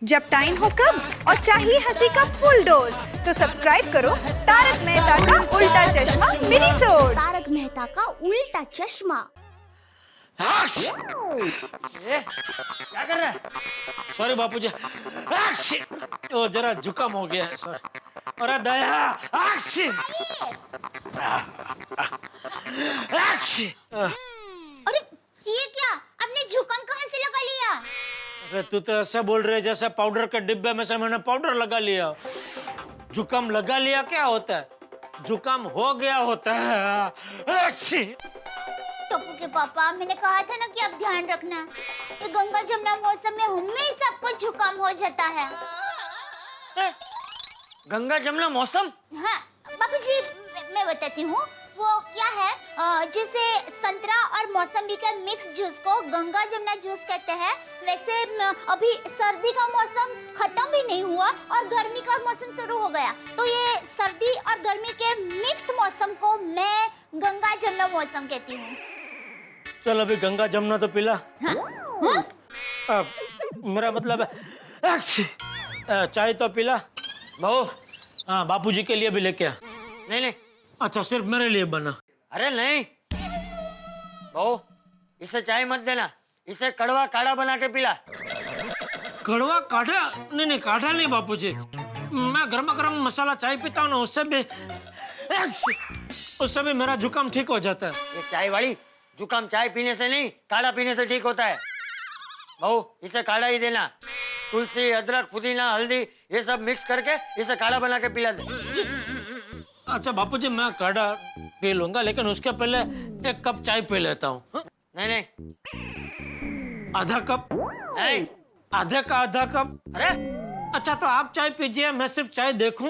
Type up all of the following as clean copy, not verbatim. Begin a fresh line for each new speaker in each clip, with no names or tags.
जब टाइम हो कम और चाहिए हंसी का फुल डोज तो सब्सक्राइब करो तारक मेहता का उल्टा चश्मा मिनी सोड।
तारक मेहता का उल्टा चश्मा।
क्या कर रहा है? सॉरी बापूजी, वो जरा जुकाम हो गया है सर। अरे दया,
अरे ये क्या, आपने जुकाम कहाँ से लगा लिया?
अरे तू तो ऐसे बोल रहे जैसे पाउडर के डिब्बे में से मैंने पाउडर लगा लिया। जुकाम लगा लिया क्या होता है? जुकाम हो गया होता है।
टप्पू के पापा, मैंने कहा था ना कि आप ध्यान रखना। ये गंगा जमुना मौसम में हमेशा सबको जुकाम हो जाता है।
गंगा जमुना मौसम?
हाँ बाबूजी, मैं बताती हूँ। वो क्या है, जैसे संतरा और मौसम्बी का मिक्स जूस को गंगा जमुना जूस कहते हैं, वैसे अभी सर्दी का मौसम खत्म भी नहीं हुआ और गर्मी का मौसम शुरू हो गया, तो ये सर्दी और गर्मी के मिक्स मौसम को मैं गंगा जमुना मौसम कहती हूँ।
चल अभी गंगा जमुना तो पिला।
हाँ? हाँ?
मेरा मतलब है चाय तो पिला। बहू, हाँ बापूजी के लिए भी लेके आ। नहीं नहीं, अच्छा सिर्फ मेरे लिए बना। अरे नहीं बहू, इसे चाय मत देना, इसे कड़वा काढ़ा बना के पिला। कड़वा काढ़ा? नहीं नहीं, काढ़ा नहीं बापूजी, मैं गर्मा गर्म मसाला चाय पीता हूँ ना, उससे भी मेरा जुकाम ठीक हो जाता है। ये चाय वाली जुकाम चाय पीने से नहीं, काढ़ा पीने से ठीक होता है। बहू, इसे काढ़ा ही देना। तुलसी, अदरक, पुदीना, हल्दी ये सब मिक्स करके इसे काढ़ा बना के पिला दे। अच्छा बापूजी, मैं काढ़ा पी लूंगा, लेकिन उसके पहले एक कप चाय पी लेता हूँ। नहीं नहीं, आधा कप? नहीं, आधे का आधा कप। अरे अच्छा, तो आप चाय पीजिए, मैं सिर्फ चाय देखूं।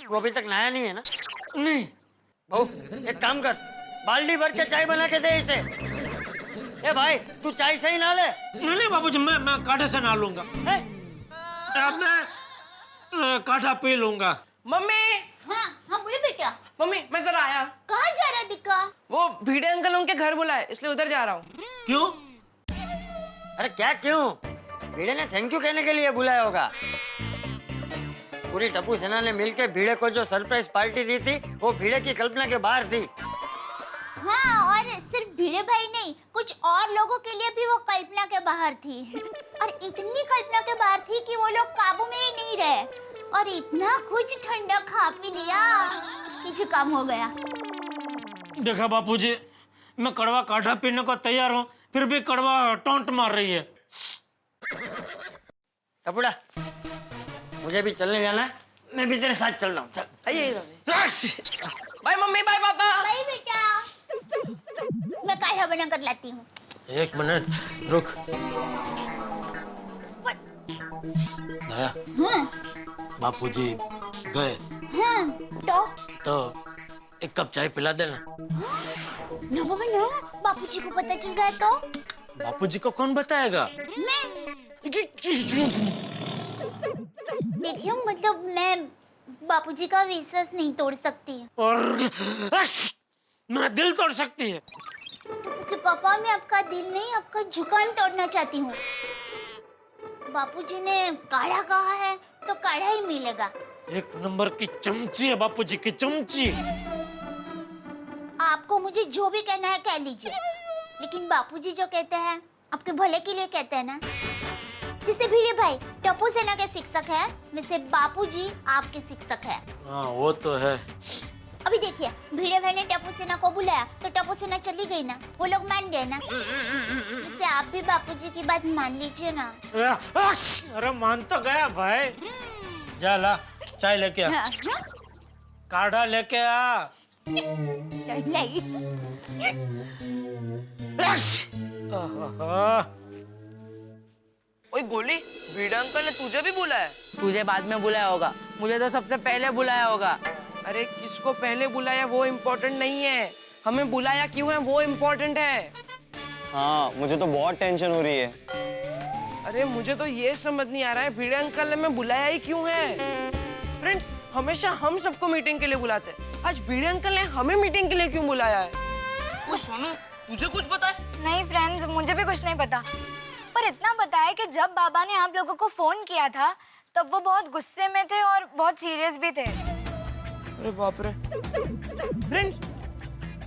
वो अभी तक नया नहीं है ना? नहीं। बहू, एक काम कर, बाल्टी भर के चाय बना के दे इसे। ए भाई, तू चाय से ही ना ले। नहीं नहीं बाबूजी, मैं काढ़े से ना लूंगा। अब मैं काढ़ा पी लूंगा।
मम्मी!
हाँ हाँ बोले बेटा।
मम्मी, मैं जरा आया।
कहाँ जा रहा दिक्का?
वो भिड़े अंकल उनके घर बुलाए, इसलिए उधर जा रहा हूँ।
क्यों?
अरे क्या क्यों? भिड़े ने थैंक यू कहने के लिए बुलाया होगा। पूरी टप्पू सेना ने मिलकर भिड़े को जो सरप्राइज पार्टी दी थी, वो भिड़े की कल्पना के बाहर थी।
हाँ, और सिर्फ भिड़े भाई नहीं, कुछ और लोगों के लिए भी वो कल्पना के बाहर थी। और इतनी कल्पना के बाहर थी कि वो लोग काबू में ही नहीं रहे और इतना कुछ ठंडा खा पी लिया कि जुकाम हो गया।
देखा बापूजी, मैं कड़वा काढ़ा पीने को तैयार हूँ, फिर भी कड़वा टोंट मार रही है। टपुड़ा, मुझे भी चलने जाना है, मैं भी तेरे साथ चल रहा हूँ। चल।
बाय मम्मी, बाय पापा।
भाई बेटा, मैं काढ़ा बना कर लाती हूँ।
एक मिनट रुक। दया, बापूजी गए
हाँ,
तो एक कप चाय पिला देना।
ना बाबा ना, बापूजी को पता चल गया तो?
बापूजी को कौन बताएगा?
मैं देखिए, मतलब मैं बापूजी का विश्वास नहीं तोड़ सकती।
और मेरा दिल तोड़ सकती है।
कि पापा, मैं आपका दिल नहीं, आपका जुकाम तोड़ना चाहती हूँ। बापूजी ने काढ़ा कहा है तो काढ़ा ही मिलेगा।
एक नंबर की चमची है बापूजी की चमची।
आपको मुझे जो भी कहना है कह लीजिए, लेकिन बापूजी जो कहते हैं आपके भले के लिए कहते हैं ना। जिसे भिड़े भाई टप्पू सेना के शिक्षक है, वैसे बापूजी आपके शिक्षक है।
हाँ वो तो है।
अभी देखिए, भिड़े भाई ने टप्पू सेना को बुलाया तो टप्पू सेना चली गई ना, वो लोग मान गए ना। इससे आप भी बापूजी की बात मान लीजिए ना।
अरे मान तो गया भाई। जा ला चाय लेके आ।
हाँ,
काढ़ा लेके आ।
नहीं।
ओए गोली, भिड़े अंकल ने तुझे भी बुलाया?
तुझे बाद में बुलाया होगा, मुझे तो सबसे पहले बुलाया होगा।
अरे किसको पहले बुलाया वो इम्पोर्टेंट नहीं है, हमें बुलाया क्यों है वो इम्पोर्टेंट है।
हाँ, मुझे तो बहुत टेंशन हो रही है।
अरे मुझे तो ये समझ नहीं आ रहा है, भिड़े अंकल ने हमें बुलाया ही क्यों है। फ्रेंड्स, हमेशा हम सबको मीटिंग के लिए बुलाते हैं, आज भिड़े अंकल ने हमें मीटिंग के लिए क्यों बुलाया है? वो सोनू, तुझे कुछ पता है?
नहीं फ्रेंड्स, मुझे भी कुछ नहीं पता, पर और इतना बताया कि जब बाबा ने आप लोगों को फोन किया था तब वो बहुत गुस्से में थे और बहुत सीरियस भी थे।
अरे बाप रे। फ्रेंड्स,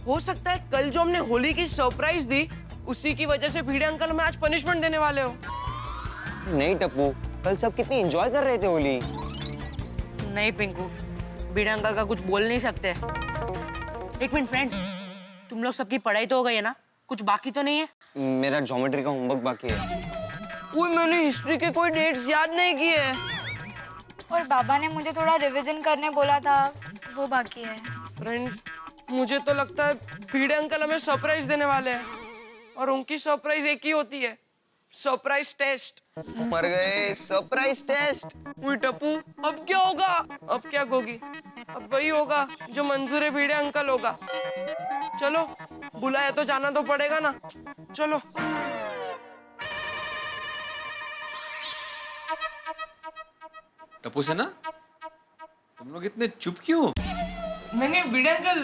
हो सकता है कल जो हमने होली की सरप्राइज दी उसी की वजह से भिड़े अंकल हमें आज पनिशमेंट देने वाले हो।
नहीं टप्पू, कल सब कितनी एंजॉय कर रहे थे होली।
नहीं पिंकू, भिड़े अंकल का कुछ बोल नहीं सकते। एक मिनट फ्रेंड्स, तुम लोग सबकी पढ़ाई तो हो गई है ना? कुछ बाकी तो नहीं है?
मेरा ज्योमेट्री का होमवर्क बाकी है।
वो मैंने हिस्ट्री के कोई डेट्स याद नहीं किए।
और बाबा ने मुझे थोड़ा रिवीजन करने बोला था, वो बाकी है।
फ्रेंड्स, मुझे तो लगता है भिड़े अंकल हमें सरप्राइज देने वाले हैं और उनकी सरप्राइज एक ही होती है, सरप्राइज टेस्ट।
मर गए, सरप्राइज टेस्ट।
वही टप्पू, अब क्या होगा? अब क्या होगी? अब वही होगा जो मंजूर है भिड़े अंकल होगा। चलो, बुलाया तो जाना तो पड़ेगा ना। चलो।
टप्पू से ना, तुम लोग इतने चुप क्यों?
नहीं भिड़े अंकल,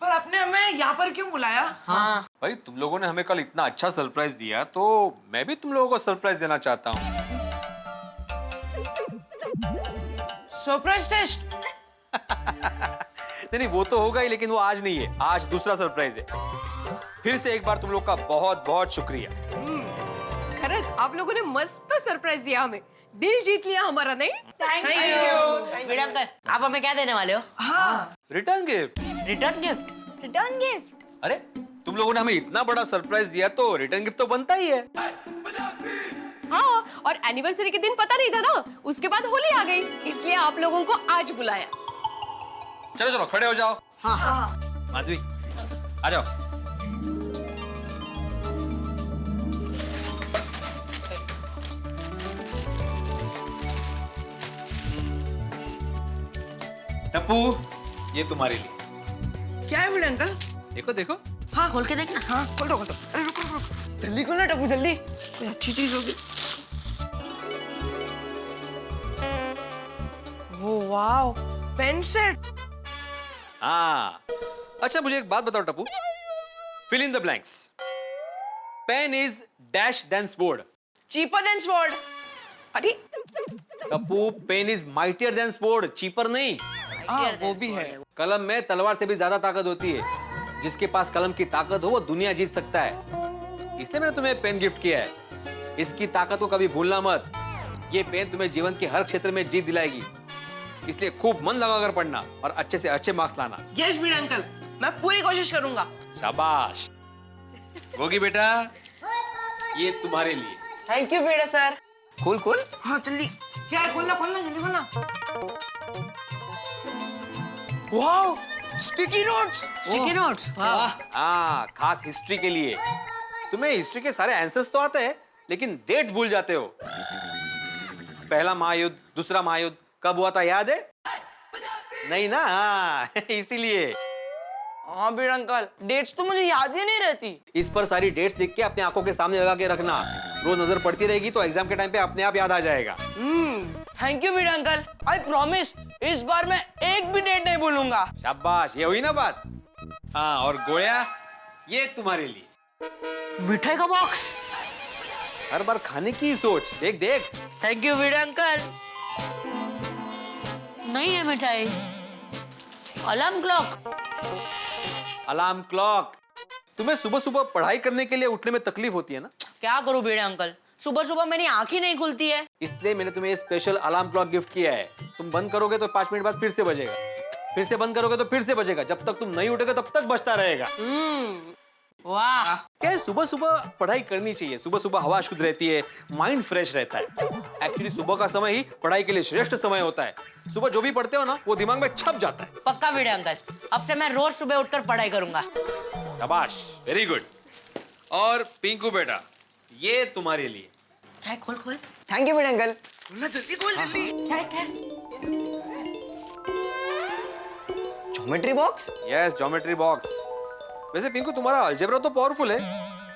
पर आपने हमें यहाँ पर क्यों बुलाया?
हाँ भाई, तुम लोगों ने हमें कल इतना अच्छा सरप्राइज दिया तो मैं भी तुम लोगों को सरप्राइज देना चाहता हूँ।
Surprise test?
नहीं, वो तो होगा ही, लेकिन वो आज नहीं है। आज दूसरा सरप्राइज है। फिर से एक बार तुम लोग का बहुत बहुत शुक्रिया।
खरंच आप लोगों ने मस्त सरप्राइज दिया हमें। दिल जीत लिया हमारा, नहीं?
Thank you. भिड़े अंकल, आप हमें क्या देने वाले हो? हाँ,
return gift.
Return gift.
Return gift?
अरे, तुम लोगों ने हमें इतना बड़ा सरप्राइज दिया तो रिटर्न गिफ्ट तो बनता ही है।
हाँ, और एनिवर्सरी के दिन पता नहीं था ना, उसके बाद होली आ गई, इसलिए आप लोगों को आज बुलाया।
चलो चलो, खड़े हो जाओ। हाँ। माधवी, आ जाओ। टप्पू, ये तुम्हारे लिए।
क्या है भिड़े अंकल?
देखो देखो।
हाँ, खोल के देखना। हाँ, खोल दो। अरे रुको, जल्दी खोलना टप्पू, जल्दी। कोई अच्छी चीज होगी। वो वाओ, पेन सेट।
हाँ। अच्छा, मुझे एक बात बताओ Tappu, fill in the blanks. Pen is dash than sword.
Cheaper than sword.
अरे
Tappu, pen is mightier than sword, cheaper नहीं।
हाँ, वो भी है।
कलम में तलवार से भी ज्यादा ताकत होती है। जिसके पास कलम की ताकत हो वो दुनिया जीत सकता है। इसलिए मैंने तुम्हें पेन गिफ्ट किया है। इसकी ताकत को कभी भूलना मत। ये पेन तुम्हें जीवन के हर क्षेत्र में जीत दिलाएगी। इसलिए खूब मन लगाकर पढ़ना और अच्छे से अच्छे मार्क्स लाना।
यस भिड़े अंकल, मैं पूरी कोशिश करूंगा।
शाबाश। गोगी बेटा, ये तुम्हारे लिए।
Thank you Bhide sir.
खोल खोल।
हाँ जल्दी। क्या है? खोलना जल्दी खोलना। Wow, sticky notes. Sticky notes, वाह।
हाँ, खास हिस्ट्री के लिए। तुम्हें हिस्ट्री के सारे आंसर्स तो आते हैं, लेकिन डेट्स भूल जाते हो। पहला महायुद्ध, दूसरा महायुद्ध कब हुआ था याद है? नहीं ना? हाँ, इसीलिए।
हाँ भिड़े अंकल, डेट्स तो मुझे याद ही नहीं रहती।
इस पर सारी डेट्स लिख के अपने आंखों के सामने लगा के रखना। रोज नजर पड़ती रहेगी तो एग्जाम के टाइम पे अपने आप याद आ जाएगा।
Thank you Bhide uncle, I promise इस बार मैं एक भी डेट नहीं भूलूंगा।
शाबाश, ये हुई ना बात। हाँ, और गोया, ये तुम्हारे लिए।
मिठाई का बॉक्स।
हर बार खाने की सोच। देख देख।
Thank you Bhide uncle. नहीं है मिठाई। Alarm clock.
Alarm clock. तुम्हें सुबह सुबह पढ़ाई करने के लिए उठने में तकलीफ होती है ना?
क्या करूं भिड़े अंकल, सुबह सुबह मेरी आंख ही नहीं खुलती है।
इसलिए मैंने तुम्हें स्पेशल अलार्म क्लॉक गिफ्ट किया है। तुम बंद करोगे तो 5 मिनट बाद फिर से बजेगा, फिर से बंद करोगे तो फिर से बजेगा। जब तक तुम नहीं उठोगे तब तक बजता रहेगा।
वाह।
क्या सुबह सुबह पढ़ाई करनी चाहिए। सुबह सुबह हवा शुद्ध रहती है, माइंड फ्रेश रहता है। एक्चुअली सुबह का समय ही पढ़ाई के लिए श्रेष्ठ समय होता है। सुबह जो भी पढ़ते हो ना, वो दिमाग में छप जाता है।
पक्का भिड़े अंकल, अब से मैं रोज सुबह उठकर पढ़ाई करूंगा।
शाबाश, वेरी गुड। और पिंकू बेटा, ये तुम्हारे लिए।
क्या? खोल खोल।
Thank you Bhide uncle.
खोलना जल्दी, खोल जल्दी। क्या है?
Geometry box.
Yes, geometry box. वैसे पिंकू, तुम्हारा अलजेब्रा तो पावरफुल है,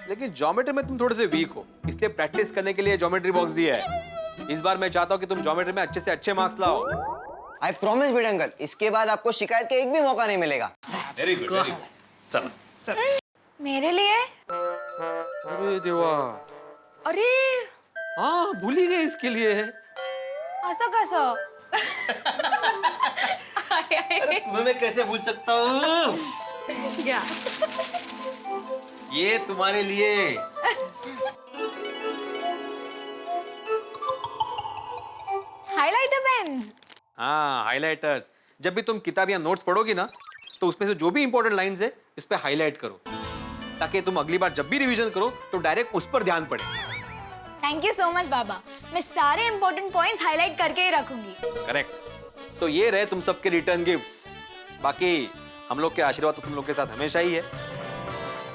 लेकिन ज्योमेट्री में तुम थोड़े से वीक हो, इसलिए प्रैक्टिस करने के लिए ज्योमेट्री बॉक्स दिया है। इस बार मैं चाहता हूँ कि तुम ज्योमेट्री में अच्छे से अच्छे मार्क्स लाओ।
आई प्रॉमिस भिड़े अंकल, इसके बाद आपको शिकायत का एक भी मौका नहीं मिलेगा।
Very good, very good. चलो।
मेरे लिए?
अरे देवा।
अरे
हाँ भूल ही गए इसके लिए।
असं कसं?
अरे तुम्हें मैं कैसे भूल सकता हूँ?
क्या?
ये तुम्हारे लिए।
Highlighter pens.
हाँ हाइलाइटर्स। जब भी तुम किताब या नोट्स पढ़ोगी ना तो उसमें से जो भी इंपॉर्टेंट लाइंस है इस पे हाईलाइट करो, ताकि तुम अगली बार जब भी रिवीजन करो तो डायरेक्ट उस पर ध्यान पड़े।
थैंक यू सो मच बाबा, मैं सारे इंपॉर्टेंट पॉइंट्स हाईलाइट करके ही रखूंगी।
करेक्ट। तो ये रहे तुम सबके रिटर्न गिफ्ट्स। बाकी हम लोग के आशीर्वाद तो तुम लोग के साथ हमेशा ही है,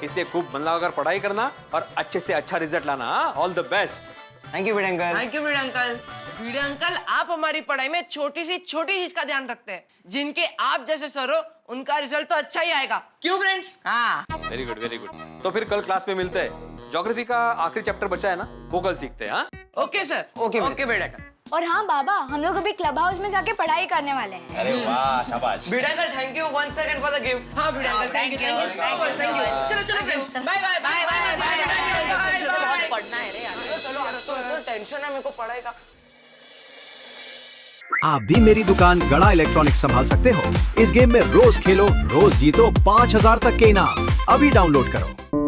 इसलिए खूब मन लगाकर पढ़ाई करना और अच्छे से अच्छा रिजल्ट लाना। All the best.
Thank you Bhide uncle.
Thank you Bhide uncle. Bhide uncle, आप हमारी पढ़ाई में छोटी सी छोटी चीज का ध्यान रखते हैं। जिनके आप जैसे सर हो उनका रिजल्ट तो अच्छा ही आएगा, क्यों फ्रेंड्स? हाँ।
Very good very good. तो फिर कल क्लास में मिलते हैं। ज्योग्राफी का आखिरी चैप्टर बचा है ना, वो कल सीखते हैं। हाँ
ओके सर। ओके भिड़े अंकल।
और हाँ बाबा, हम लोग अभी क्लब हाउस में जाके पढ़ाई करने वाले हैं।
अरे वाह शाबाश।
Bhide uncle, thank you once again for the gift. हाँ Bhide uncle, thank you thank you. चलो चलो friends, bye bye bye bye bye. पढ़ना है रे यार। चलो आज तो टेंशन है मेरे को पढ़ाई का।
आप भी मेरी दुकान गड़ा इलेक्ट्रॉनिक्स संभाल सकते हो। इस गेम में रोज खेलो, रोज जीतो 5000 तक के इनाम। अभी डाउनलोड करो।